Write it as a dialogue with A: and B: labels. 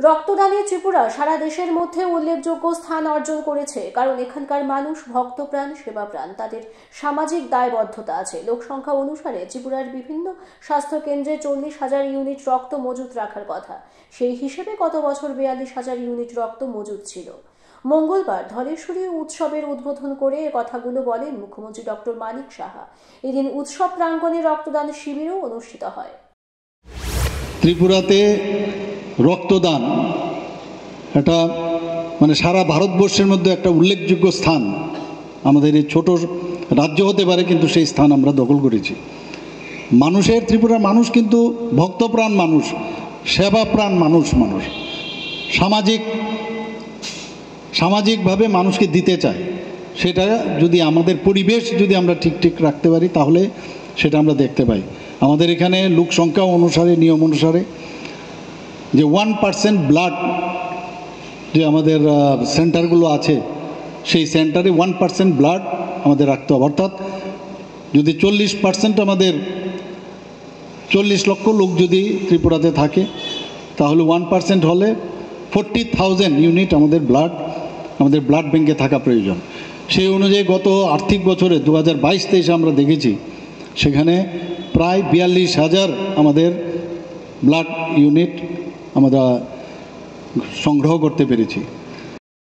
A: রক্তদানে ত্রিপুরা সারা দেশের মধ্যে উল্লেখযোগ্য স্থান অর্জন করেছে, কারণ এখানকার মানুষ ভক্তপ্রাণ, সেবাপ্রাণ, তাদের সামাজিক দায়বদ্ধতা আছে। লোকসংখ্যা অনুসারে ত্রিপুরার বিভিন্ন স্বাস্থ্য কেন্দ্রে 40,000 ইউনিট রক্ত মজুত রাখার কথা। সেই হিসেবে গত বছর 42,000 ইউনিট রক্ত মজুত ছিল। মঙ্গলবার ধলেশ্বরী উৎসবের উদ্বোধন করে এ কথাগুলো বলেন মুখ্যমন্ত্রী ডক্টর মানিক সাহা। এদিন উৎসব প্রাঙ্গণে রক্তদান শিবিরও অনুষ্ঠিত হয়।
B: ত্রিপুরাতে রক্তদান এটা সারা ভারতবর্ষের মধ্যে একটা উল্লেখযোগ্য স্থান। আমাদের এই ছোট রাজ্য হতে পারে, কিন্তু সেই স্থান আমরা দখল করেছি। ত্রিপুরার মানুষ কিন্তু ভক্তপ্রাণ মানুষ, সেবাপ্রাণ মানুষ, সামাজিকভাবে মানুষকে দিতে চায়। সেটা যদি আমাদের পরিবেশ যদি আমরা ঠিক রাখতে পারি, তাহলে সেটা আমরা দেখতে পাই। আমাদের এখানে লোক সংখ্যা অনুসারে, নিয়ম অনুসারে যে 1% ব্লাড যে আমাদের সেন্টারগুলো আছে, সেই সেন্টারে 1% ব্লাড আমাদের রাখতে হবে। অর্থাৎ যদি 40% আমাদের 40 লক্ষ লোক যদি ত্রিপুরাতে থাকে, তাহলে 1% হলে 40,000 ইউনিট আমাদের ব্লাড ব্যাঙ্কে থাকা প্রয়োজন। সেই অনুযায়ী গত আর্থিক বছরে 2022-23 আমরা দেখেছি, সেখানে প্রায় 42,000 আমাদের ব্লাড ইউনিট আমরা সংগ্রহ করতে পেরেছি।